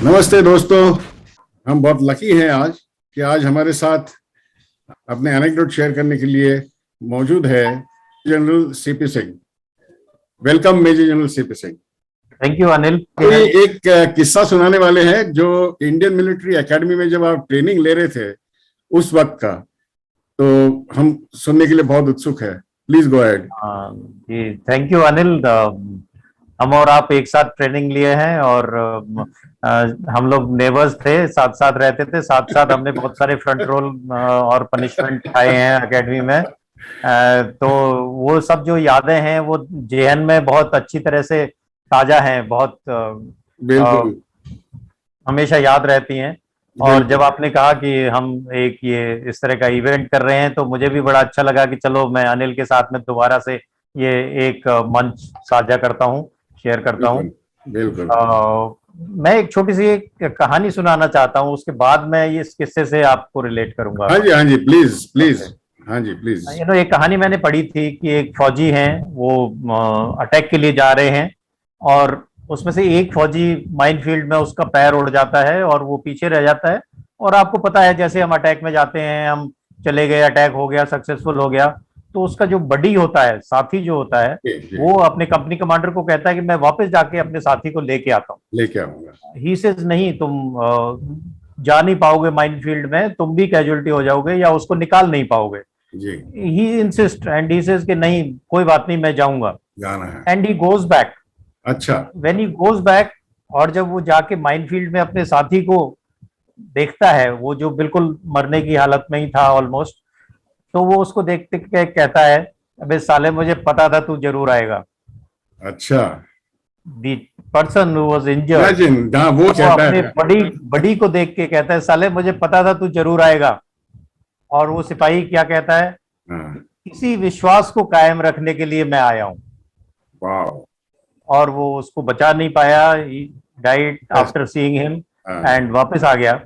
नमस्ते दोस्तों। हम बहुत लकी हैं आज कि आज हमारे साथ अपने एनेक्डोट शेयर करने के लिए मौजूद है general CP Singh. Welcome major general CP Singh. Thank you Anil. ये एक किस्सा सुनाने वाले हैं जो इंडियन मिलिट्री एकेडमी में जब आप ट्रेनिंग ले रहे थे उस वक्त का, तो हम सुनने के लिए बहुत उत्सुक है। Please go ahead. जी थैंक यू अनिल। हम और आप एक साथ ट्रेनिंग लिए हैं और हम लोग नेबर्स थे, साथ साथ रहते थे, साथ साथ हमने बहुत सारे फ्रंट रोल और पनिशमेंट खाए हैं एकेडमी में। तो वो सब जो यादें हैं वो जेएन में बहुत अच्छी तरह से ताजा हैं, बहुत बिल्कुल हमेशा याद रहती हैं। और जब आपने कहा कि हम एक ये इस तरह का इवेंट कर रहे हैं तो मुझे भी बड़ा अच्छा लगा कि चलो मैं अनिल के साथ में दोबारा से ये एक मंच साझा करता हूँ, शेयर करता हूँ। बिल्कुल। मैं एक छोटी सी एक कहानी सुनाना चाहता हूँ, उसके बाद मैं ये इस किस्से से आपको रिलेट करूंगा। हाँ जी प्लीज प्लीज। हाँ जी प्लीज। एक कहानी मैंने पढ़ी थी कि एक फौजी हैं, वो अटैक के लिए जा रहे हैं और उसमें से एक फौजी माइनफील्ड में उसका पैर उड़ जाता है और वो पीछे रह जाता है। और आपको पता है जैसे हम अटैक में जाते हैं, हम चले गए, अटैक हो गया, सक्सेसफुल हो गया, तो उसका जो बडी होता है, साथी जो होता है, वो अपने कंपनी कमांडर को कहता है कि मैं वापस जाके अपने साथी को लेके आता हूँ। लेके आऊंगा। ही सेज नहीं, तुम जा नहीं पाओगे माइनफील्ड में, तुम भी कैजुअलिटी हो जाओगे या उसको निकाल नहीं पाओगे। ही इंसिस्ट एंड ही सेज कि नहीं कोई बात नहीं, मैं जाऊंगा, जाना है। And he goes back. अच्छा। व्हेन ही गोज बैक, और जब वो जाके माइनफील्ड में अपने साथी को देखता है, वो जो बिल्कुल मरने की हालत में ही था ऑलमोस्ट, तो वो उसको देखते के कहता है, अबे साले मुझे पता था तू जरूर आएगा। अच्छा। The person who was injured, वो अपने बड़ी को देख के कहता है, साले मुझे पता था तू जरूर आएगा। और वो सिपाही क्या कहता है, इसी विश्वास को कायम रखने के लिए मैं आया हूं। और वो उसको बचा नहीं पाया, died after seeing him, and वापस आ गया।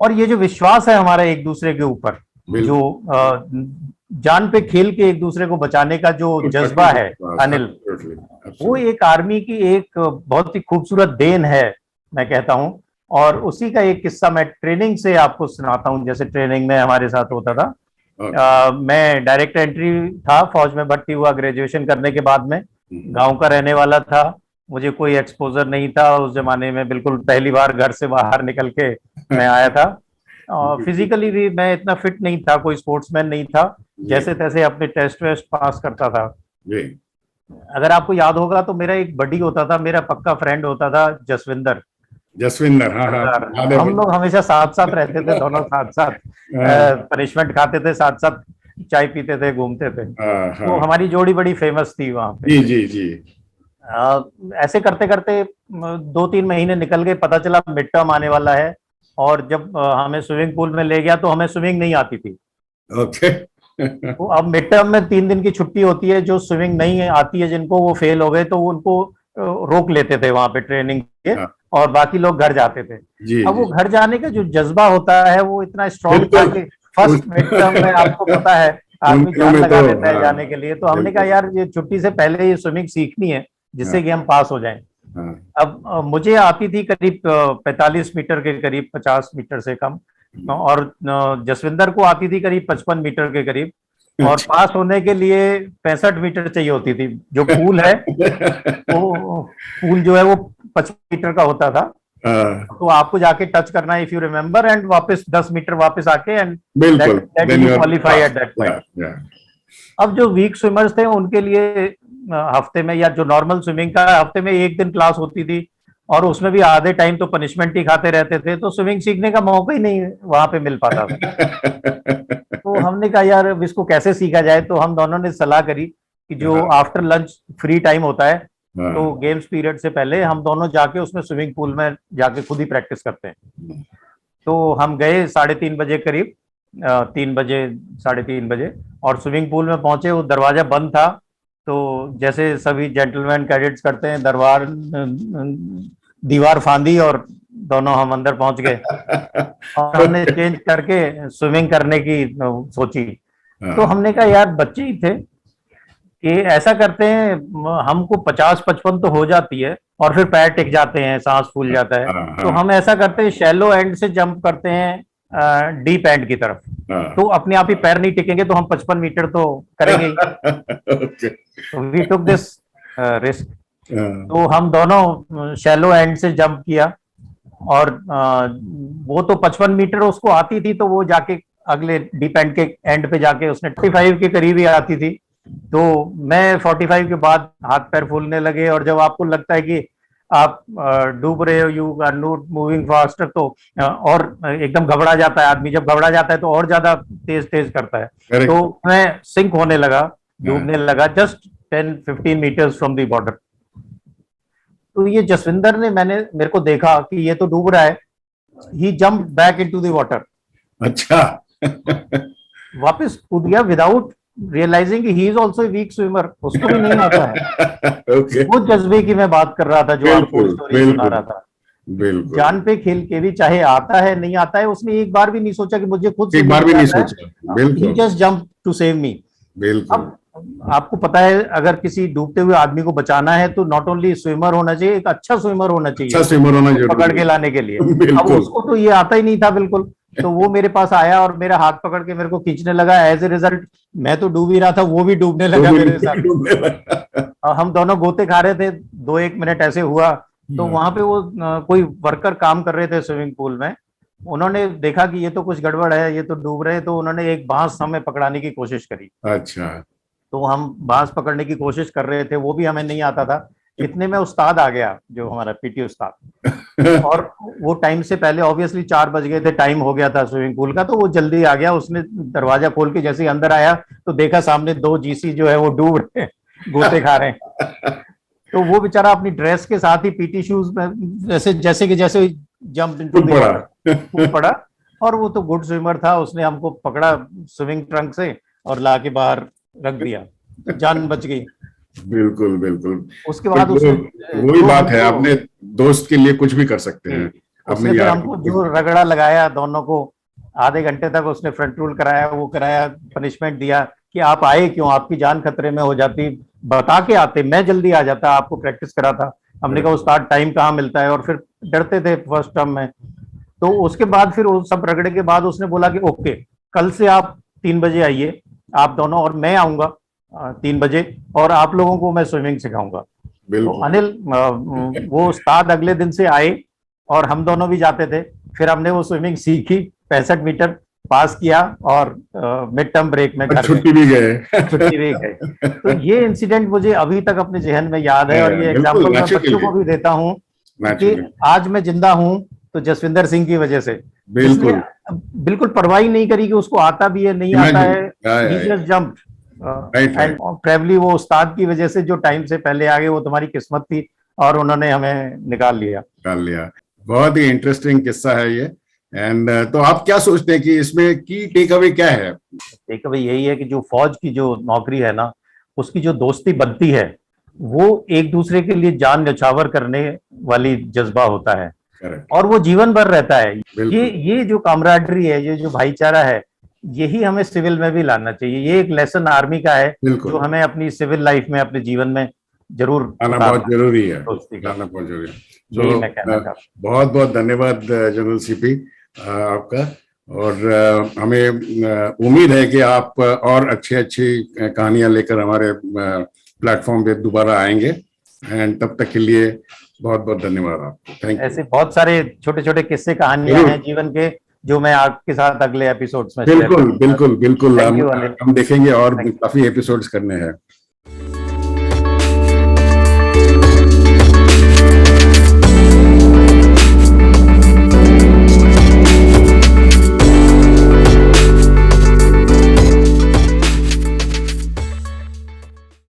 और ये जो विश्वास है हमारा एक दूसरे के ऊपर, जो जान पे खेल के एक दूसरे को बचाने का जो जज्बा है अनिल, वो एक आर्मी की एक बहुत ही खूबसूरत देन है, मैं कहता हूं। और उसी का एक किस्सा मैं ट्रेनिंग से आपको सुनाता हूं, जैसे ट्रेनिंग में हमारे साथ होता था। मैं डायरेक्ट एंट्री था, फौज में भर्ती हुआ ग्रेजुएशन करने के बाद में। गांव का रहने वाला था, मुझे कोई एक्सपोजर नहीं था उस जमाने में, बिल्कुल पहली बार घर से बाहर निकल के मैं आया था। फिजिकली भी मैं इतना फिट नहीं था, कोई स्पोर्ट्समैन नहीं था, जैसे तैसे अपने टेस्ट वेस्ट पास करता था। अगर आपको याद होगा तो मेरा एक बडी होता था, मेरा पक्का फ्रेंड होता था जसविंदर। हाँ। हम लोग हमेशा साथ साथ रहते थे, दोनों साथ साथ पनिशमेंट खाते थे, साथ साथ चाय पीते थे, घूमते थे। तो हमारी जोड़ी बड़ी फेमस थी वहां पे। जी। ऐसे करते करते 2-3 महीने निकल गए, पता चला मिड टर्म आने वाला है। और जब हमें स्विमिंग पूल में ले गया तो हमें स्विमिंग नहीं आती थी। ओके। तो अब मिड टर्म में 3 दिन की छुट्टी होती है, जो स्विमिंग नहीं आती है जिनको, वो फेल हो गए तो उनको रोक लेते थे वहां पे ट्रेनिंग के, और बाकी लोग घर जाते थे। अब वो घर जाने का जो जज्बा होता है वो इतना स्ट्रॉन्ग था कि फर्स्ट मिड टर्म में आपको पता है आदमी जान लगा देता है जाने के लिए। तो हमने कहा यार ये छुट्टी से पहले ये स्विमिंग सीखनी है जिससे कि हम पास हो जाएं। अब मुझे आती थी करीब 45 मीटर के करीब, 50 मीटर से कम, और जसविंदर को आती थी करीब 55 मीटर के करीब। और पास होने के लिए 65 मीटर चाहिए होती थी। जो पूल है वो पूल जो है वो 25 मीटर का होता था। तो आपको जाके टच करना है, इफ यू रिमेम्बर, एंड वापस 10 मीटर वापस आके, and that you qualify at that point. अब जो वीक स्विमर्स थे उनके लिए हफ्ते में, या जो नॉर्मल स्विमिंग का हफ्ते में 1 दिन क्लास होती थी, और उसमें भी आधे टाइम तो पनिशमेंट ही खाते रहते थे, तो स्विमिंग सीखने का मौका ही नहीं वहां पे मिल पाता था। तो हमने कहा यार अब इसको कैसे सीखा जाए। तो हम दोनों ने सलाह करी कि जो आफ्टर लंच फ्री टाइम होता है, तो गेम्स पीरियड से पहले हम दोनों जाके उसमें स्विमिंग पूल में जाके खुद ही प्रैक्टिस करते हैं। तो हम गए 3:30 बजे करीब, 3 बजे, 3:30 बजे, और स्विमिंग पूल में पहुंचे, वो दरवाजा बंद था। तो जैसे सभी जेंटलमैन कैडेट्स करते हैं, दीवार फांदी और दोनों हम अंदर पहुंच गए। और हमने चेंज करके स्विमिंग करने की सोची। तो हमने कहा यार बच्चे ही थे, कि ऐसा करते हैं, हमको 50-55 तो हो जाती है और फिर पैर टिक जाते हैं, सांस फूल जाता है। तो हम ऐसा करते हैं, शैलो एंड से जंप करते हैं डीप एंड की तरफ, तो अपने आप ही पैर नहीं टिकेंगे, तो हम 55 मीटर तो करेंगे ही। तो वी टुक दिस रिस्क। तो हम दोनों शैलो एंड से जंप किया, और वो तो 55 मीटर उसको आती थी, तो वो जाके अगले डीप एंड के एंड पे जाके उसने 45 के करीब ही आती थी। तो मैं 45 के बाद हाथ पैर फूलने लगे, और जब आपको लगता है कि आप डूब रहे हो, you are not moving faster, तो और एकदम घबरा जाता है आदमी। जब घबरा जाता है तो और ज्यादा तेज तेज करता है। Correct. तो मैं सिंक होने लगा, डूबने लगा, just 10-15 metres from the border. तो ये जसविंदर ने, मेरे को देखा कि ये तो डूब रहा है, he jump back into the water. अच्छा। वापस कूद गया without realising he is also weak swimmer, उसको भी नहीं आता है। Okay. वो जज्बे की मैं बात कर रहा था, जो आपको स्टोरी सुना रहा था। बिल्कुल। जान पे खेल के भी, चाहे आता है नहीं आता है, उसने एक बार भी नहीं सोचा कि मुझे खुद एक बार भी नहीं सोचा। बिल्कुल। He just jump to save me. बिल्कुल। अब आपको पता है, अगर किसी डूबते हुए आदमी को बचाना है तो नॉट ओनली स्विमर होना चाहिए, एक अच्छा स्विमर होना चाहिए, अच्छा स्विमर होना जरूरी, पकड़ के लाने के लिए। अब उसको तो ये आता ही नहीं था बिल्कुल। तो वो मेरे पास आया और मेरा हाथ पकड़ के मेरे को खींचने लगा। एज ए रिजल्ट मैं तो डूब ही रहा था, वो भी डूबने लगा मेरे साथ। हम दोनों गोते खा रहे थे। 2-1 मिनट ऐसे हुआ, तो वहां पे वो कोई वर्कर काम कर रहे थे स्विमिंग पूल में। उन्होंने देखा कि ये तो कुछ गड़बड़ है, ये तो डूब रहे हैं, तो उन्होंने एक बांस हमें पकड़ाने की कोशिश करी। अच्छा। तो हम बांस पकड़ने की कोशिश कर रहे थे, वो भी हमें नहीं आता था। इतने में उस्ताद आ गया, जो हमारा पीटी उस्ताद। और वो टाइम से पहले, ऑब्वियसली 4 बज गए थे, टाइम हो गया था स्विमिंग पूल का, तो वो जल्दी आ गया। उसने दरवाजा खोल के जैसे ही अंदर आया तो देखा सामने 2 जीसी जो है वो डूब रहे, गोते खा रहे हैं। तो वो बेचारा अपनी ड्रेस के साथ ही पीटी शूज में जैसे जंप इनटू द वाटर पड़ा। और वो तो गुड स्विमर था, उसने हमको पकड़ा स्विमिंग ट्रंक से और ला के बाहर रख दिया, जान बच गई। बिल्कुल बिल्कुल। उसके बाद तो उसने, वही बात है, अपने दोस्त के लिए कुछ भी कर सकते हैं। उसने फिर हमको जो रगड़ा लगाया दोनों को, आधे घंटे तक उसने फ्रंट रूल कराया, वो कराया, पनिशमेंट दिया कि आप आए क्यों, आपकी जान खतरे में हो जाती, बता के आते, मैं जल्दी आ जाता, आपको प्रैक्टिस कराता। हमने कहा उस्ताद टाइम कहाँ मिलता है, और फिर डरते थे फर्स्ट टर्म में। तो उसके बाद फिर वो सब रगड़े के बाद उसने बोला कि ओके, कल से आप 3 बजे आइए, आप दोनों, और मैं आऊंगा 3 बजे, और आप लोगों को मैं स्विमिंग सिखाऊंगा। तो अनिल, वो उस्ताद अगले दिन से आए और हम दोनों भी जाते थे। फिर हमने वो स्विमिंग सीखी, 65 मीटर पास किया, और मिड टर्म ब्रेक में घर छुट्टी भी गए। तो ये इंसिडेंट मुझे अभी तक अपने जहन में याद है, और ये एग्जाम्पल मैं बच्चों को भी देता हूँ कि आज मैं जिंदा हूँ तो जसविंदर सिंह की वजह से। बिल्कुल परवाही नहीं करी कि उसको आता भी है नहीं आता है, he just jumped. And probably वो उस्ताद की वजह से जो टाइम से पहले आ गए, वो तुम्हारी किस्मत थी, और उन्होंने हमें निकाल लिया। बहुत ही इंटरेस्टिंग किस्सा है ये। एंड तो आप क्या सोचते हैं कि इसमें की टेक अवे क्या है? टेक अवे यही है कि जो फौज की जो नौकरी है ना, उसकी जो दोस्ती बनती है, वो एक दूसरे के लिए जान न्यौछावर करने वाली जज्बा होता है। Correct. और वो जीवन भर रहता है। ये जो कामराडरी है, ये जो भाईचारा है, यही हमें सिविल में भी लाना चाहिए। ये एक लेसन आर्मी का है जो हमें अपनी सिविल लाइफ में, अपने जीवन में जरूर आना बहुत जरूरी है। आना बहुत जरूरी है। बहुत बहुत धन्यवाद जनरल सीपी आपका। और हमें उम्मीद है कि आप और अच्छी कहानियां लेकर हमारे प्लेटफॉर्म पे दोबारा आएंगे। एंड तब तक के लिए बहुत बहुत धन्यवाद आपको। Thank you. ऐसे बहुत सारे छोटे छोटे किस्से कहानियां हैं जीवन के, जो मैं आपके साथ अगले एपिसोड्स में बिल्कुल हम देखेंगे, और काफी एपिसोड्स करने हैं।